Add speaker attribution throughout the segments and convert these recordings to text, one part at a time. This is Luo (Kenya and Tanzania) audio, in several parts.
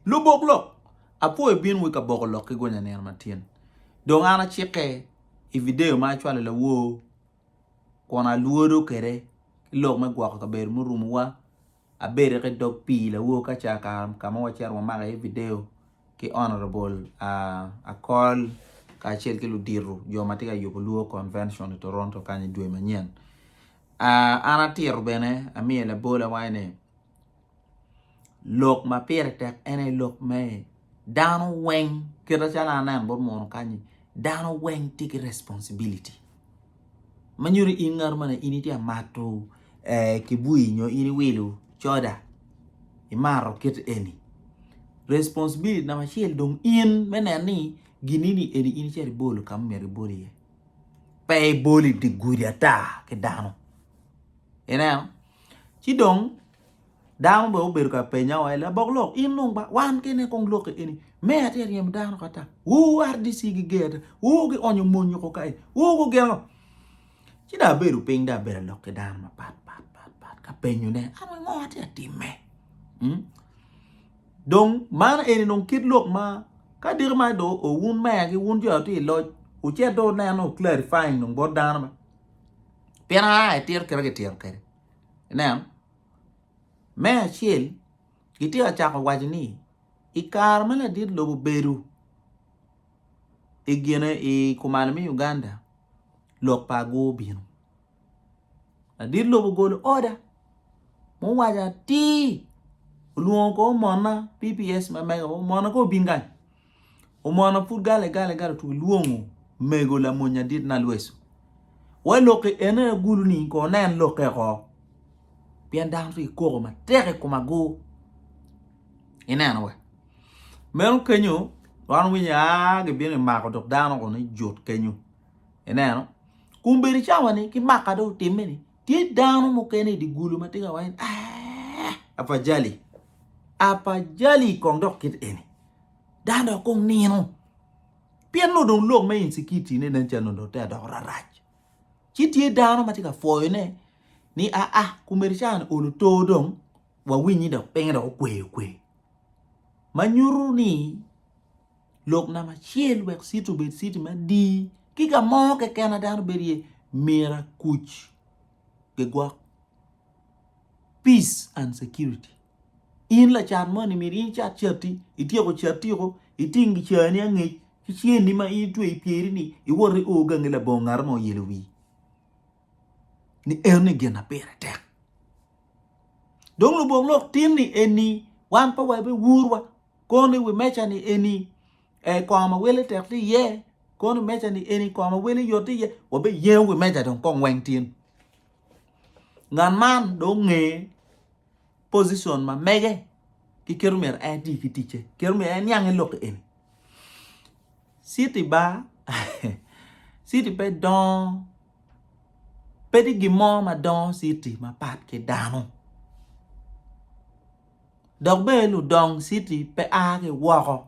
Speaker 1: Luboklok. Apo e bin wi Ka-Bokolok ke gonya ner matien. Dong ana chike i video ma chwale la wo kona luodo kere lok me gwa ka ber murum wa a bere ke dog pi la wo ka cha ka mo char wa ma e video ki honorable a call ka chel ke lu diru jo matika yo luo convention in Toronto kanye dwe manyen ana tier bene ami la bola waine lok ma pere tek ene lok me dano weng kira chala nan bo mon kanye dano weng take responsibility manyuri ingar mana ini dia mato kibui nyo ini wilu choda imaro kit eni responsibility na machel dong in menani ginini eni ini cheri bolo kam meri boli ye pay boli di guriata ke dano ena chi dong dano bo beru ka penya wala boklok in nong ba wan kene kong lok eni me ater yem dano kata wo ardi sigi geta wo ge onyo monyo ko kai wo go gelo chi da beru ping da beru lok ke dano ma pat ka penyu ne ama ngoti atime dong man eni nong kit lok ma ka dir ma do o wun ma ki wun jo ti lo u che do na no clarifying nong bo dano ma pena ai tier kere na me chiel kiti a cha ko wajni ikar mala dir lo beru igene e kumana mi Uganda lok pa go bino a dir lo go order mo waja ti luon ko mona PPS ma mega mona ko bingan o mona put gale tu luongo mego la monya dit na lweso wa loke ene gulu ni ko nen loke ko bien dan ri ko ma tere ko mago ina no we mel kenyo wan winya ge bien ma ko dok dan ko ni jot kenyo ina no kumberi chawani ki makado timeni ti dan mo kene di gulu ma tiga wain apajali kong dok kit eni dando kong nino pian no don lok me insecurity ne nan chano do ta do raraj chiti dano matika foyo ne ni kumerichan ulu to dong wa winyi do penge do kwe manyuru ni lok na ma chiel wek situ bet siti ma di kika mo ke kana dano berie mira kuch ke gwa peace and security in la chat mo ni mirin chat chati chati ko itingi chani angi chien ni ma itu e pieri ni I wori o gangela bongar mo yelwi ni erne gena pere tek dong Luboklok tim ni eni wan pa wa be wurwa koni we mecha ni eni kwa ma wele tek ti ye koni mecha ni eni kwa ma wele yoti ye wa be ye we mecha dong kong weng tin ngan man dong nge position ma mege ki kerumer di ki tiche kerumer nyang lok eni siti ba siti pe don pedi gimo ma don siti ma pat ke dano dog be lu dong siti pe a ke woko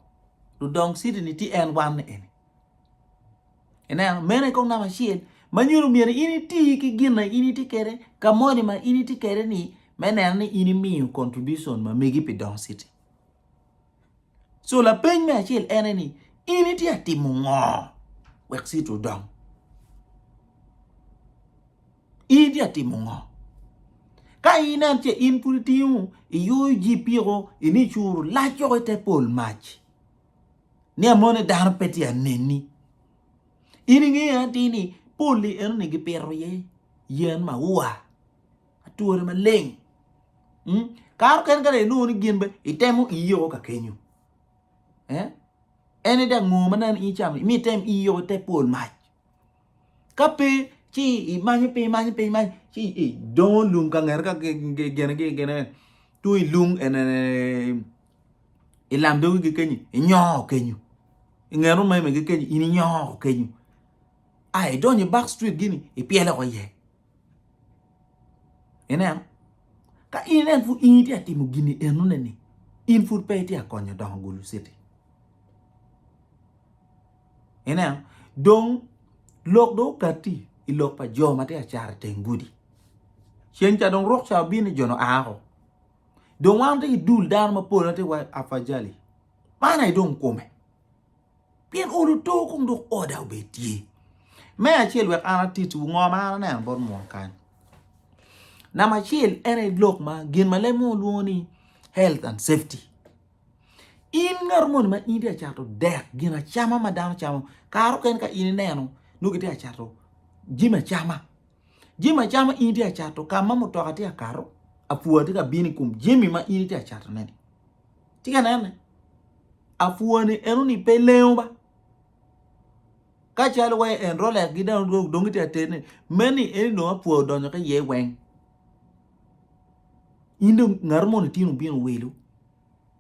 Speaker 1: lu dong siti ni ti en wan eni ena mene kong na machine manyuru miere ini ti ki gina ini ti kere kamoni ma ini ti kere ni mene ni ini mi contribution ma megi pe don siti so la pen me achil eneni ini ti atimu ngo wek situ dong ini ti atimu ngo ka ina che in pultiu yu jipiro ini churu la choro te pol match ni amone dar peti aneni ini ngi atini poli en ni gipero ye yen ma wa atuore ma leng kar ken kare no ni gimbe itemu iyo ka kenyu ene da ngoma nan I cham mi tem iyo te pol match kape chi manyi pe chi don lung ka nger ka gene tu lung ene ilam do gi kenyi nyo kenyu ngero mai me gi kenyi ini nyo kenyu ai don ye back street gini piela ko ye ene ka inen fu ini ati mu gini enu neni in fu pe ti akonyo don Gulu city ene don lok do kati ilok pa jo mate achar tengudi chen cha don rok cha bini jono aho don wante idul dar ma polo te wa afajali Mana idong kome. Pien olu to kung do oda ubeti. Me achil wek anatitu ngoma ana nan bon mo kan. Na machil ene blok ma gin malemo luoni health and safety. In ngarmon ma indi achato dek gina chama madam chama karo ken ka ini neno nugiti achato jima chama indi achato kama mutoka tia karo apuati ka bini kum jimi ma indi achato neni tika nene afuani enu ni peleo ba ka chalo wa enroll gida dongiti atene many eni no apuo donyo ka ye weng indo ngarmon tinu bino welu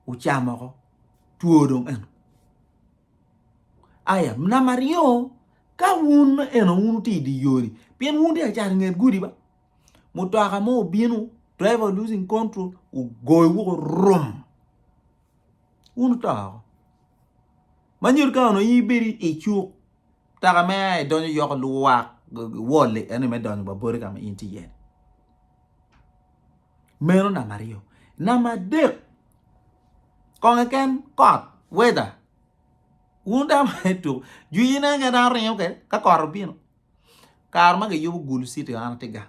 Speaker 1: uchama ko tuodong eno aya mna mario ka wun eno wun ti di yori pien wun dia char nget gudi ba mutaka mo binu driver losing control u goy wo rom wun ta manir ka no yiberi e chu taka me donyo yok luwa wolle ene me donyo ba bori ka me inti yen mero na mario na madek kongen kot weather unda metu juyina nga da rin okay ka korbino karma ge yubu GULU city an tiga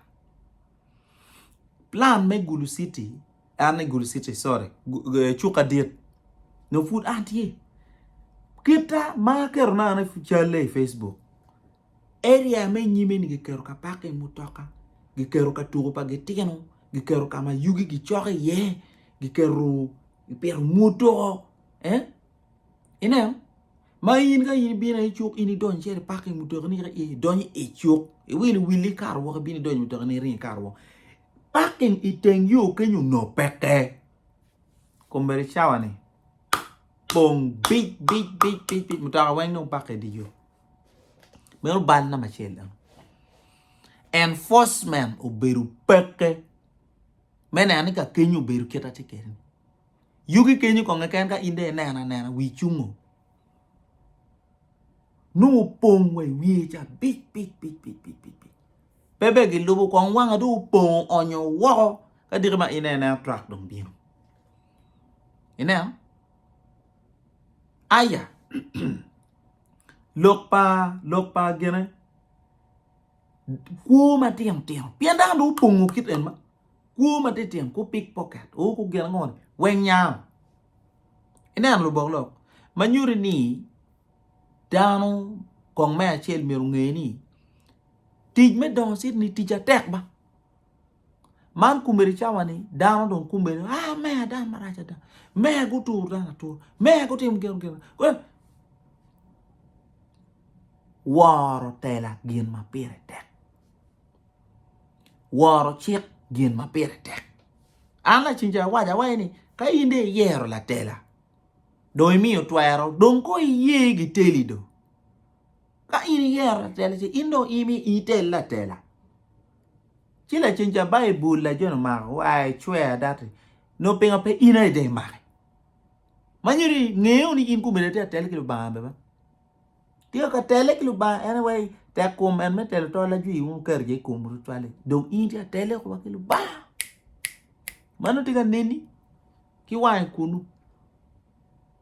Speaker 1: plan me GULU city an GULU city sorry chuka diet no food anti kita ma kerna na chale Facebook area me nyime ni ge kero ka pake mutoka ge kero ka tugo pa ge tigeno ge kero ka ma yugi gi choke ye ge kero per moto ina ma yin ga yin bina chuk ini don chere pake muto ni ga don chuk e wili kar wo bini don muto ni rin kar wo pake iteng yo kenyu no peke kombere chawane bong big muto ga weng no pake di yo mero ban na machel enforcement oberu peke mena ani ka kenyu beru keta tikeri yugi kenyu ko ngaken ka inde nana wi chungo no pong we cha big bebe gi lubu ko wanga do pong onyo wo ka dirma ine na track dong bino ina aya lokpa gene ku ma tiang pianda do pong kit en ma ku ma tiang ku pickpocket o ku gene ngon wen nyam ina Luboklok manyuri ni dano kong me achel meru ngeni tij me don sit ni tija tek ba man kumeri chawani dano don kumeri me da maracha da me gutur da tur me gutim gem waro tela gin ma pire tek waro chik gin ma pire tek ala chinja waja waini ka inde yero la tela doi mio tuero don ko ye gi telido ka ini yero tela si indo imi itel la tela chila chinja Bible la jono ma wai chwe dat no penga pe ina de ma manyuri ngeo ni in kumere te tele kilo ba ba tio ka tele kilo ba anyway ta kum en me tele to la ju un ker je kum ru twale donc india tele ko kilo ba manu tiga neni ki wai kunu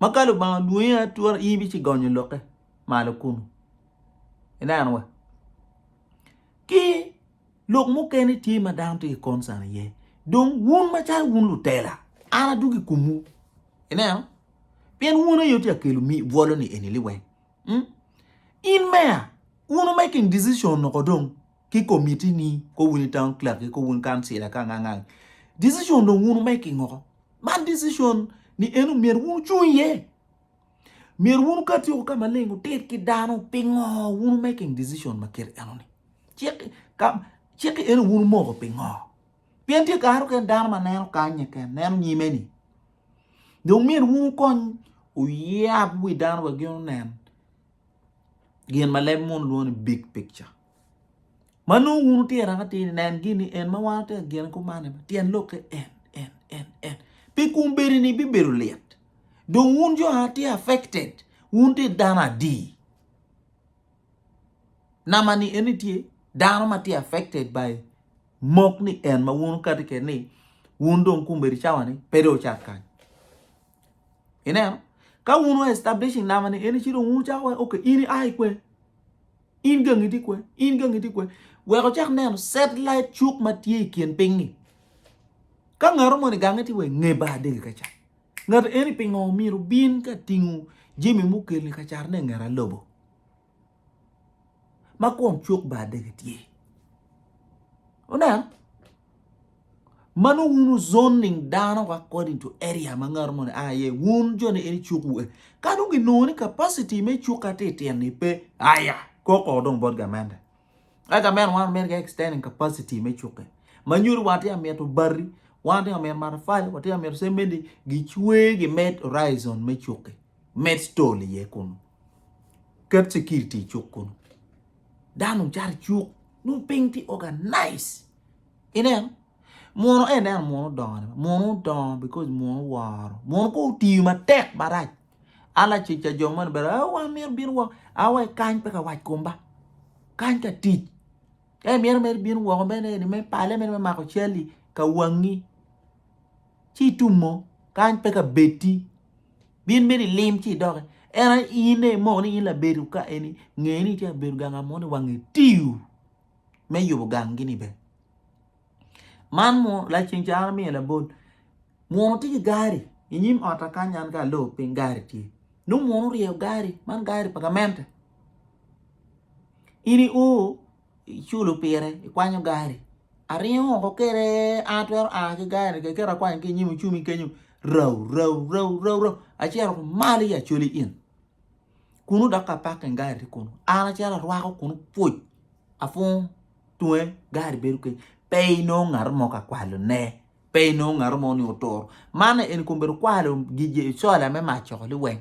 Speaker 1: makalo ba duya tuar ibi ci gonyo loke malo kunu ina anwa ki lok mo keni ti ma down to concern ye donc won ma cha won lu tela ana dugi kumu ina pen wona yoti akelu mi volo ni enili wen in mea won making decision no kodong ki committee ni ko woni town clerk ko won council ka nganga decision no won making ngo man decision ni enu mer won chuye mer won kati ko kama lengo tet ki dano pingo won making decision maker anoni cheki enu won mo ko pingo pienti ka haru ken dano maneno kanye ken neno nyimeni do mer won kon o yab we dano wa gyon nen gen malem mon luon big picture manu won ti ranga ti nen gini en ma wate gen ko mane tien loke en pi kumberi ni biberu liet do won jo hati affected won ti dana di namani eniti dana mati affected by mok ni en ma won katike ni won don kumberi chawani pedo chakkan ina ka uno establishing namani eni chiro unu cha we okay ini ai kwe in gangi di kwe we ko chak nen satellite chuk matie kien pingi ka ngaro mo ni gangati we ngeba de ka cha ngat eni pingo miro bin ka tingu jimi mukeli ka char ne ngara lobo ma kom chuk ba de tie ona manu unu zoning down according to area mangar mo aye wun jone eni chuk we kanu gi no ni capacity me chuk ate ni pe aya ko dong bod gamanda aga men wan men ga extending capacity me chuk manyur wate ameto bari wante amer mar file wate amer semendi gi chwe gi met horizon me chuk met stole ye kun ket security chuk kun danu jar chuk nu pingti organize inen mono enen mono don because mono war mono ko ti ma tek barai ala chicha joman bara wa mer bin wa awa kan pe ka wa komba kan ka ti mer bin wa be ne me pale me ma ko cheli ka wangi chi tumo kan pe ka beti bin me lim chi dog era ine mo ni la beru ka eni ngeni ti beru ganga mo ni wangi tiu me yubo gangi ni be man mo la chinchara mi la bod mo ti gari inyim ota kanyan ka lo pin gari ti no mo rio gari man gari pagamento ini o chulo pere kwanyo gari ario ko kere atwer a gari ke kera kwan ke nyim chumi kenyu raw achero mali ya chuli in kunu daka paken gari kunu ana chala rwako kunu puj afun tuwe gari beruke pay no ngar mo ka kwalo ne pay no ngar mo ni otor mana en kumber kwalo gije sola me macho li wen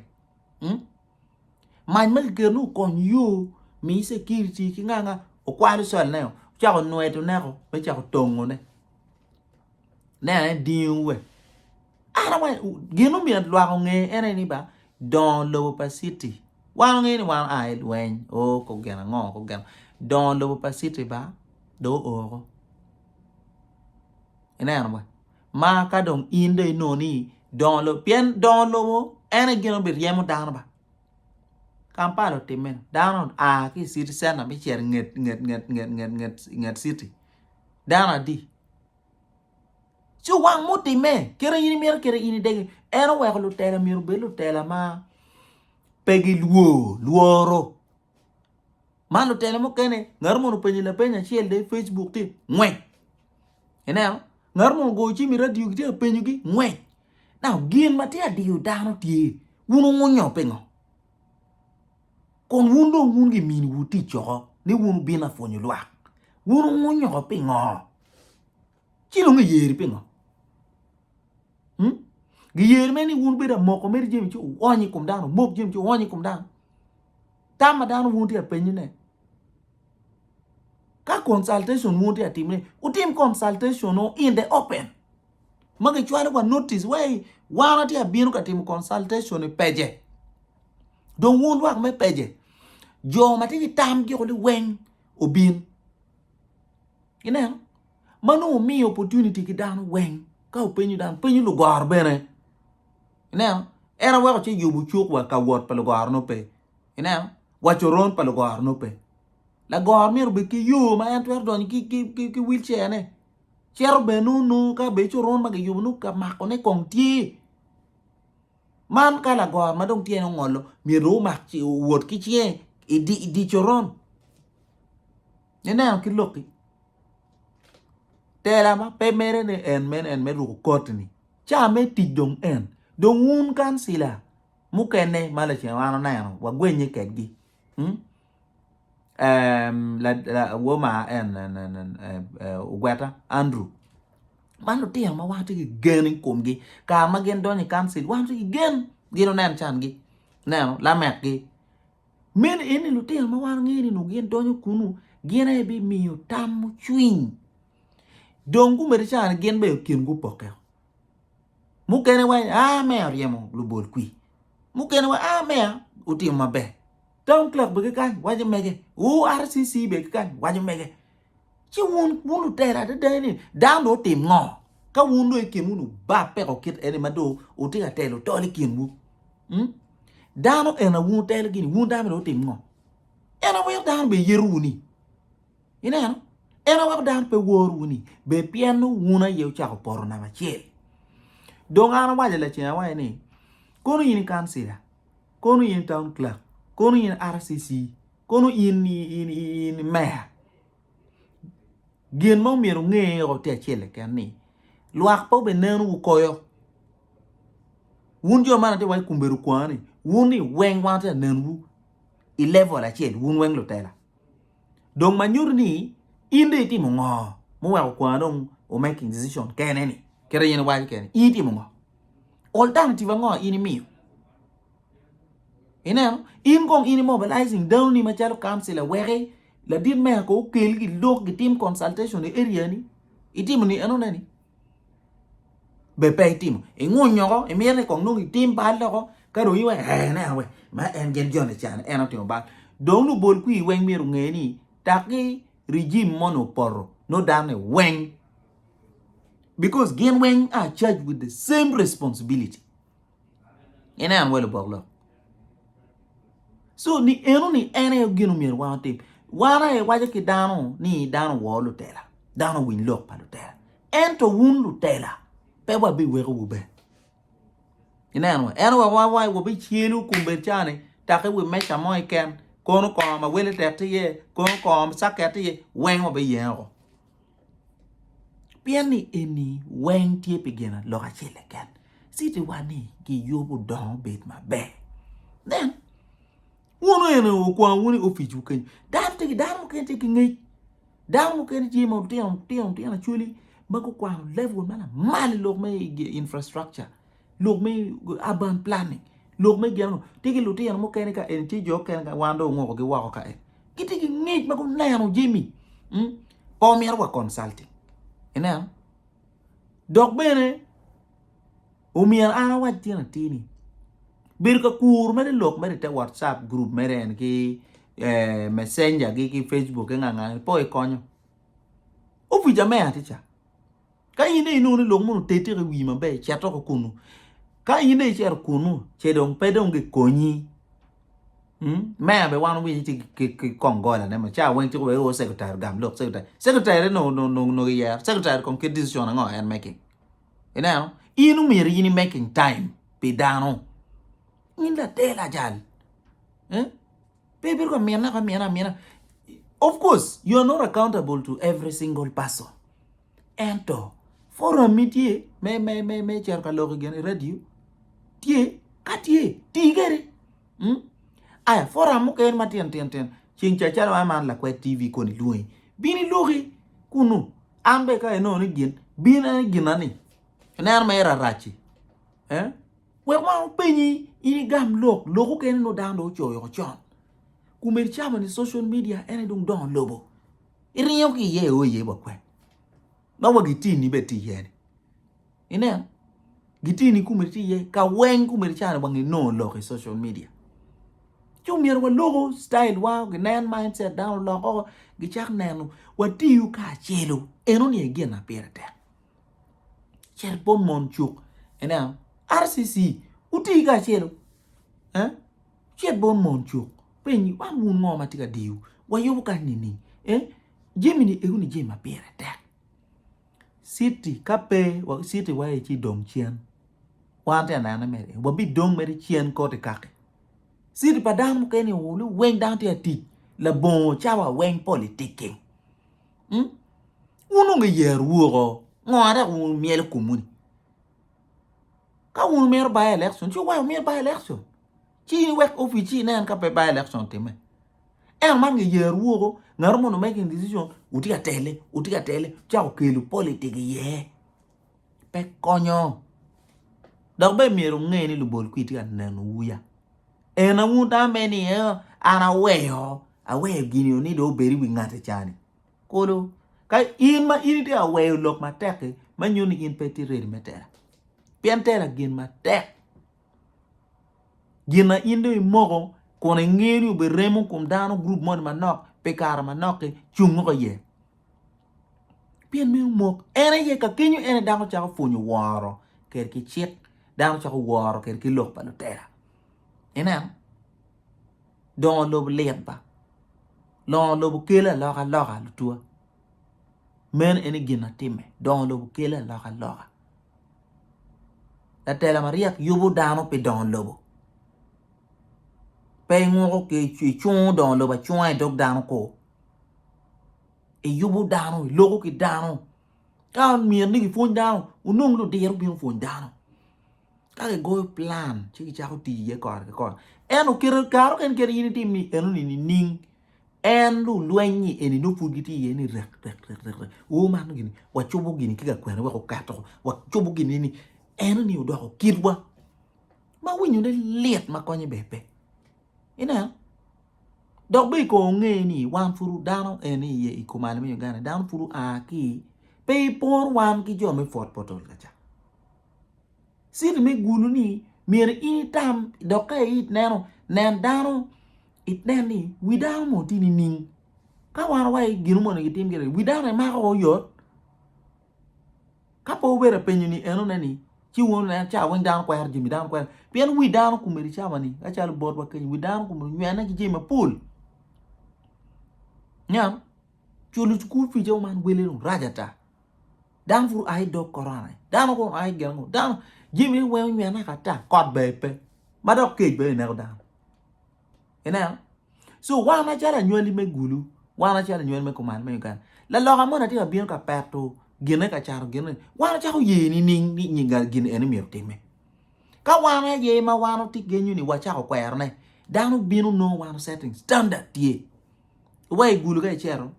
Speaker 1: man ma genu kon yo mi security ki nganga o kwalo sola ne cha ko noeto ne ko be cha ko tongo ne diwe ara wa genu mi adwa ko nge ene ni ba Dongo Lobo City wan nge ni wan ai wen o ko gena ngo ko gena Dongo Lobo City ba do o ina ba ma ka dong inde no ni Dongo Lobo ene geno be yemo dan ba kampalo timen dan a ki citizen na mi cher nget city dan di chu wang muti me kere ini mer kere ini dege eno we ko lutela miru be lutela ma pegi luoro ma lutela mo kene ngar mo penyi la penya chiel de Facebook ti ngwe ina ngar mo go chi mi radio ti penyu gi ngwe now gin ma ti adiu dano ti wunu ngunyo pengo kon wundo ngungi min wuti cho ni wunu bina fonyu lwa wunu ngunyo pengo chilo ngi yeri pengo giyer meni wun beda moko mer jemi ci woni kum dano mok jemi ci woni kum dano tama dano wunti apenyu ne ka consultation wunti atimne utim consultation no in the open magi chwale kwa notice way wana ti abinu ka tim consultation peje don wun wak me peje jo mati tam ki ko li weng obin ina manu mi opportunity ki dano weng ka openyu dan penyu lu gar bene ina era wa ci yubu chuk wa ka wot palo gar no pe ina wa choron palo gar no pe la gar mi rubi ki yu ma entwer don ki wheelchair ne chero be no ka be choron ma yubu no ka ma ko ne kong ti man ka la gar ma dong tie no ngolo mi ru ma ci wot ki chie di choron ina ki loki tela ma pe mere ne en me ru kotni cha me ti dong en dong un kan sila mukene mala che wana na no wa gwenye kedgi la woma en ugweta Andrew manu ti ma wa ti gen komgi ka ma gen don kan sil wa ti gen gino nan chan gi na la mek gi men eni lu ti ma wa ngi ni no gen don kunu gena bi mi tam chuin dongu mer chan gen be kin gu poke mukene wa me ariemo lubol kui mukene wa me uti mabe Dongo be kan waje mege RCC be kan waje mege chi wunu tera de ni dando tim ngo ka wunu e kin wunu ba pe ko kit ene mado uti ka telo to li kin mu dano ena wun tel gini wun dame do tim ngo ena wer dan be yeruni ina ena wer dan pe woruni be piano wuna yew cha ko por na machel dong ana waje la chena wa ni kono yin kansila kono yin town clerk kono yin RCC kono yin mayor gen mo mero nge o te chele kan ni luak po be nenu koyo wun jo mana te wai kumberu kwani wun ni weng wante nenu 11 la chel wun weng lutela dong manyur ni inde ti mo mo wa kwa dong o making decision kene ni kere yen wa kene iti mo alternative ngo ini mi ina in gong ini mobilizing down ni machalo council were la din me ko kel gi lok gi team consultation e area ni itim ni ano nani be pe team e ngonyo ko e mere ko no team ba lo ko ka ro yiwe na we ma en gen jon chan en to ba dong lu bol ku i weng miru nge ni taki regime monoporo no dane weng because gen weng are charged with the same responsibility ina an welo boglo so ni eno ni ene ginu miru wa tip wana e waje ki dano ni dano wo lutela dano win lok pa lutela ento wun lutela pe wa bi wego ube ina an eno wa wo bi chielu kumbe chane taki we mecha mo ken kono ko ma wele te ye kono ko sakete ye weng wa be yero piani eni weng tie pigena loka chile ken siti wani ki yobu don bet ma be then wono ene kwa woni ofiju ken dam te dam ken te ngi dam ken ti mo ti na chuli mako kwa level mana mal lok me infrastructure lok me urban planning lok me gano tigi luti yan mo ken ka en ti jo ken ka wando ngo ko wa ka e kiti ngi mako nano jimi o mi arwa consulting ina dok bene o mi ana wa tina tini bir ka kur mere lok mere te WhatsApp group mere en ki messenger ki Facebook nga po e konyo o fi jame aticha ka ine inu ni lok mu tete wi ma be chato ko kunu ka ine cher kunu che dong pe dong ge konyi me be wan wi ti ki kongola ne ma cha wen ti ko o secretary gam lok secretary no ya secretary kon ke decision ngo en making ina inu mi ri ni making time pe dano in la tela jal people ko miena of course you are not accountable to every single person ento for a media me cher ka log gen radio tie katie tigere aya for a muken matien ten ching cha wa man la kwa tv ko ni lui bini logi kunu ambe ka no ni gen bina ginani na ma era rachi we ma penyi ini gam loko ken no dando choyo ko chon kumer chama ni social media ene dung don lobo iriyo ki ye o ye bakwe na wa gitini beti yen ine gitini kumer ti ye ka wen kumer chana bangi no loko social media chumier wa logo style wa gnen mindset down loko gichak nenu wa tiu ka chelo eno ni egen na perete cher bon mon chuk ene RCC uti ga chelo chet bon mon chuk penyi wa mun ngo matika diu wa yobu ka nini jemini eguni jema perete city kape wa city wa chi dong chien wa ta na mere wa bi dong mere chien ko te kake city padam ke ni wulu weng down te ti la bon chawa weng politique uno nge yer wugo ngora u miel kumuni ka un mer ba election chu wa mer ba election chi wek ofici nen ka pe ba election time man nge yer wugo ngar mo no making decision utika tele cha kelu politique ye pe konyo dog be miru nge ni lubol kwiti kan nen wuya ena wuta meni ana weyo awe gini oni do beri wi ngate chani kodo ka in ma in dia weyo lok ma teke manyuni in peti red metera piantera gin ma tek gina indo mogo kone ngeri be remo kum dano group mon manok pe kara manok chungo ko ye pien mi mok ene ye ka kinyu ene dano cha funyu waro ker ki chik dano cha waro ker ki lok pa lutera ina Dongo Lobo liet ba Dongo Lobo kela loka tua men ene gina time Dongo Lobo kela loka la tela Maria yubu dano pe Dongo Lobo pe ngoko ke chun Dongo Lobo chun ai dog dano ko e yubu dano logo ki dano ka mier ni ki fon dano unong lo deru bi fon dano ka go plan chi cha ko ti ye ko eno kero karo ken kero yini ti mi eno ni ning en lu luenyi eni no pugiti ye ni rek o man gini wa chobo gini kika kwena wa ko kato wa chobo gini ni eno ni udo ko kirwa ma winyu ne liet ma konye bepe ina dog be ko nge ni wan furu dano eni ye ikumane mi Uganda dano furu aki pe por wan ki jo me fort potol kacha sir me gulu ni mir ini tam doka it neno nen dano it neni without mo tini ning ka wan wai ginu mo ni tim gere without ma ko yot ka po bere penyu ni eno neni chi won na cha wen down kwa jimi down kwa pien without ku meri cha mani ka cha bor ba ken without ku mu na ki jima pool nyam chulu school fi jo man wele no rajata dan fur ai do korana dan ko ai gel dan jimi we na ka ta kot bepe ma do ke be na dan ina so wana chala nyweli me gulu wana chala nyweli me kuman me kan la loga mona ti bien ka perto gene ka charo gene wana cha ye ni ning ni nyinga gene ene mi time ka wana ye ma wana ti genyu ni wa cha ko kwerne danu binu no wana setting standard tie way gulu ka chero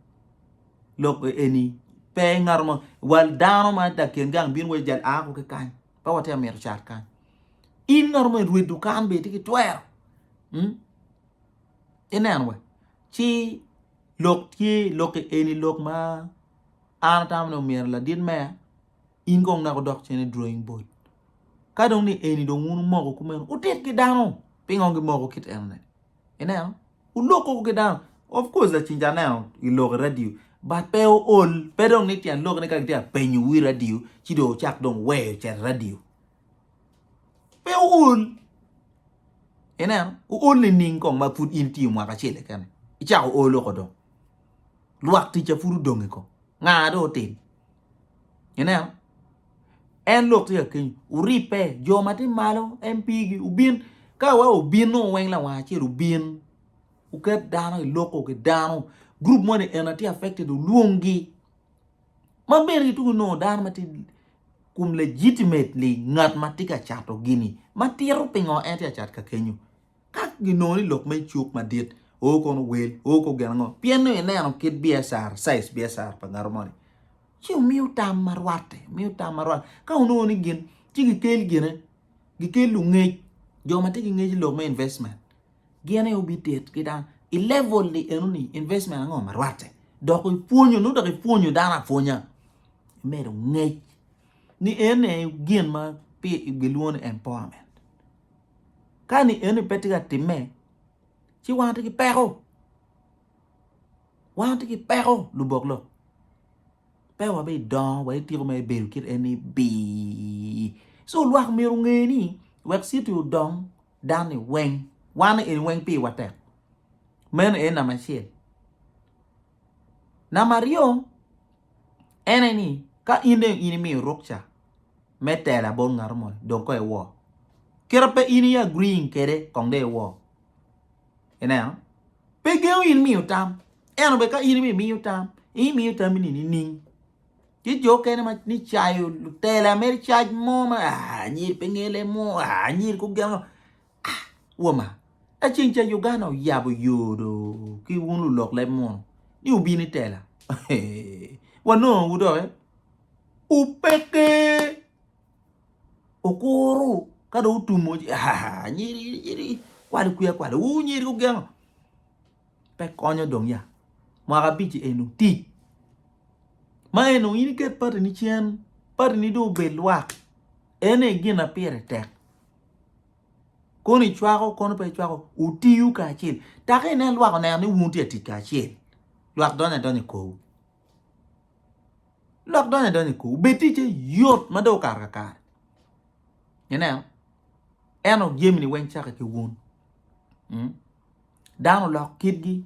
Speaker 1: lok eni pe ngarmo wal danu ma da ken gang bin we jal a ko kan pa wa te mer chat kan in ngarmo ruedu kan be ti ki twer enen we chi lok ti lok eni lok ma an tam no mer la din me in gong na ko dok chene drawing board ka dong ni eni do ngunu mo ko men u tet ki dano pingon gi mo ko kit enen u loko ko dano of course la chinja now i lok radio but pe ol pe dong ni tian lok ne ka tian pe nyu wi radio chi do chak dong we che radio pe ol enen u ol ni ning kong ma put in ti mo ka chele kan i cha o ol ko do luak ti cha furu dong ko nga do tin enen en lok ti ken uri pe jo mati malo mp gi ubin ka wa ubin no wen la wa chi ubin u ke dano loko ke dano group money en ati affected luongi mamberi tu no dan mati kum legitimately ngat matika chato gini matiro pingo eti chat ka kenyu ka gino ni lok me chuk madit o kono wel o ko gango pieno ene no kit BSR size BSR pangarmoni chiu miu tam marwate ka uno ni gin chigi kel gine gi kelu ngej jo matiki ngej lok me investment gene obitet kita i level ni enuni investment ngo marwate doko puonyo no doko puonyo dana puonya mero ngej ni ene gin ma pi giluon empowerment kani ene petiga time chi wante ki pero Luboklok pewa be don wa tiro me beru kit ene bi so luak mero ngeni wek situ dong dani weng wana in weng pi wate men ena machine na mario eneni ka inde ini mi rokcha metela bon ngarmo don ko e wo kerape ini ya green kere kongde wo ena pe geu in mi utam eno be ka ini mi utam mi utam ni ning ti jo kene ma ni chayo tela mer chaj mo ma nyir pengele mo nyir ku gel woma a chincha Uganda yabo yodo ki wunu lok le mo ni ubini tela wano udo upeke okoro kada utumo nyiri kwali kuya kwali nyiri ku gel pe konyo dong ya mwaga bichi enu ti ma enu ini ket pati ni chien pati ni do belwak ene gina pere tek koni chwako kono pe chwako utiyu ka chil take ne lwako ne ni wunti ati ka chil lwak donye ko beti che yot ma do kar eno gemini wen chaka ke wun dano lo kidgi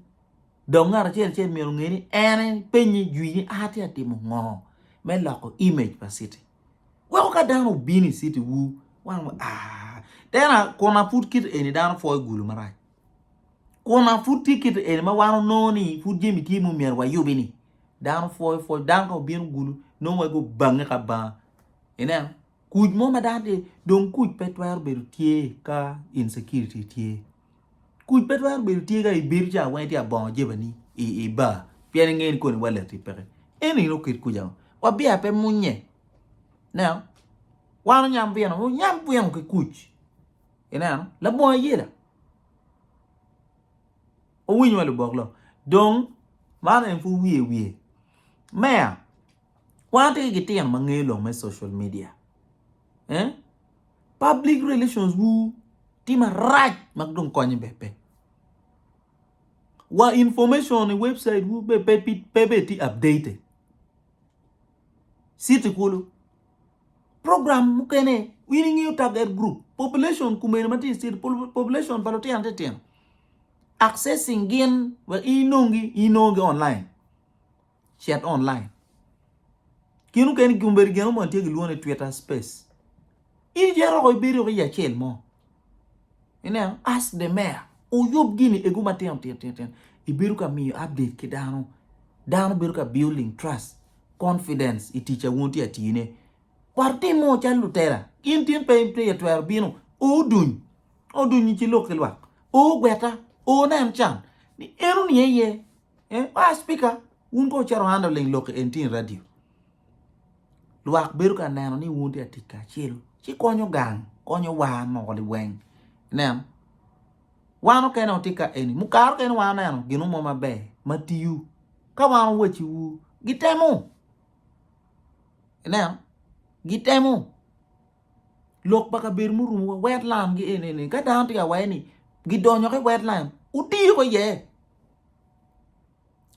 Speaker 1: dongar chen miro ngeni ene penyi juini ati atimo ngo me loko image pa city wa ka dano bini city wu wan dana kona put kit eni dano fo gulu marai kona put ticket eni ma wano noni put jemi timu mer wa yubini dano fo dano ko bin gulu no wa go bange ka ba ina kuj mo ma dante don kuj petwar beru tie ka insecurity tie kuj petwar beru tie ga ibir ja wa dia bon jebani e ba pian ngeni ko ni wala ti pere eni no kit kuja wa bia pe munye now wano nyam bien ko kuj ina la bon yeda o winyo wala boklo donc man en fu wie mea wante gitian mangelo me social media public relations wu tima right magdon konye bepe wa information ni website wu bepe ti updated site kulu program mukene winning you target group population kumene mati site population baloti ante accessing gain wa inongi online chat online kinu ken gumberi geno mo tegi luone Twitter space il jero ko biri ko ya chel mo ina ask the mayor o yob gini eguma tem ibiru ka mi update ke dano biru ka building trust confidence iticha wonti atine parti mo chalu tera intin pe ya twer bino odun ni ci lokelwa o gweta o nan chan ni eru ni ye speaker un ko charo handling loke entin radio luak biru ka nano ni wonti atika chelo ci konyo gang konyo wa no li weng nem wano kena otika eni mukaro kena wana yano ginu mo mabe matiu ka wano wachi wu gitemu nem gitemu lok baka bir murum wetland gi eni ka danti ya weni gidonyo ke wetland uti ko ye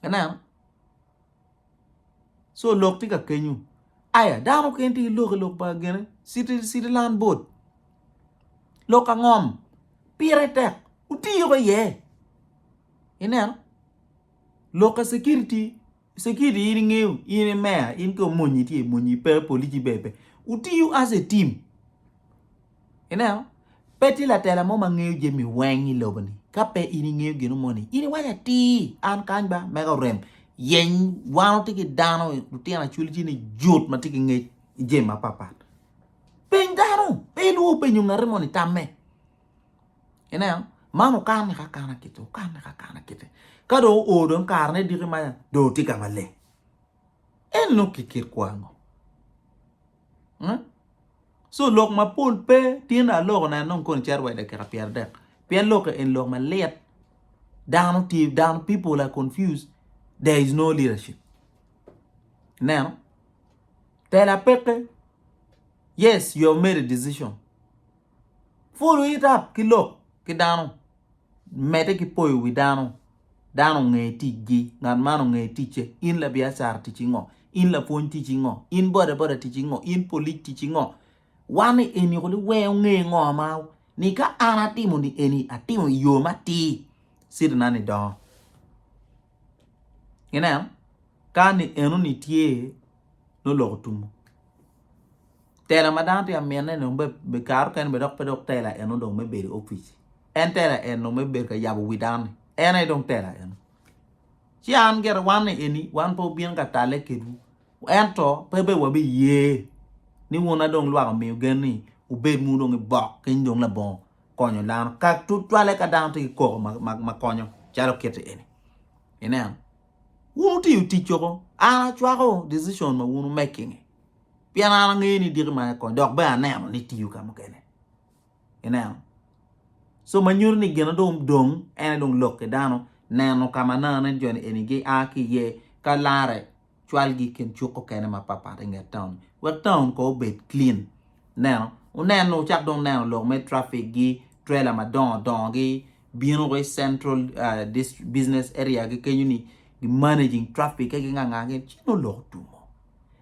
Speaker 1: nem so lok tika kenyu aya dano kenti lok ba gene city land board loka ngom pirete uti ko ye ina loka security ini ngeu ini mayor in ko monyi pe politi bebe uti you as a team ina peti la tela mo mangeu jemi wengi lobani kape ini ngeu genu moni ini waya ti an kanba mega rem yen wano tiki dano uti ana chuliti ni jot matiki nge jema papat pendano pelu penyu ngare moni tamme ina manu kan ka kana kite kado o don karne diri ma do tika male en no kikir kwango so lok ma pol pe tina lok na non kon charwa de ka pierde pien lok en lok ma let down people are confused there is no leadership now tell a peke yes you have made a decision follow it up kilo kidano mete ki poyo wi dano nge tigi ngan mano nge tiche in la biasar tichingo in la fon tichingo in bode tichingo in polit tichingo wani eni ko we nge ngo ma ni ka ana timo ni eni atimo yo mati sidna ni do ina kani enu ni tie no lo tumo tela madante amene no be kar kan be dok tela enu do me be office entera eno me be ka yabu widan ena don tela enu ci an ger wan eni wan po bien ka tale kedu ento pebe wabi ye ni wona don lwa mi geni u be mu don bok kin don la bon konyo lan ka tu twale ka dante ko ma konyo chalo kete eni ena wonu ti choko ana chwako decision ma wonu making piana ngeni dirma ko dok ba na ni tiu ka mo kene ena so manyur ni gena dong ene dong lokke dano nano kama nana jon enige aki ye kalare chwalgi ken chuko kene ma papa nge town ko bet clean now uneno chak dong now lo me traffic gi trailer ma don gi bino go central this business area gi kenyuni managing traffic gi nganga gi chino lo tumo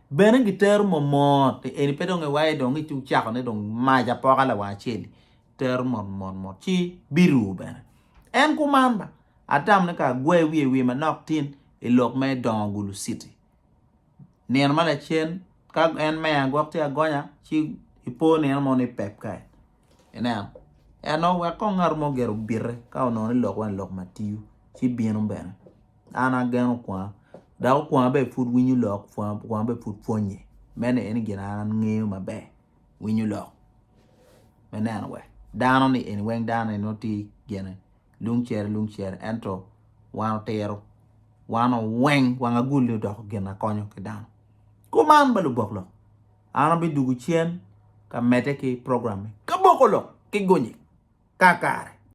Speaker 1: bene gi termo mo te eni pedonge wae dong gi chu chak ne dong ma ja poka la wa cheli ter mon chi biru bene en kuman ba atam ne ka gwe wi ma nok tin ilok me Dongo Gulu city ner mala chen ka en me angok te agonya chi ipo ner mo ni pep kai enam eno we ko ngar mo gero birre ka ono ni lok matiu chi bienu ben ana geno kwa da kwa be food winyu lok kwa be food fonye mene en gina ngeu mabe winyu lok menen we dano ni en weng dano no ti gene lung cher ento wan tero wan weng wan GULU do gena konyo ke dano kuman ba Luboklok ana bi dugu chen ka mete ki program Ka-Bokolok ki gonye kakare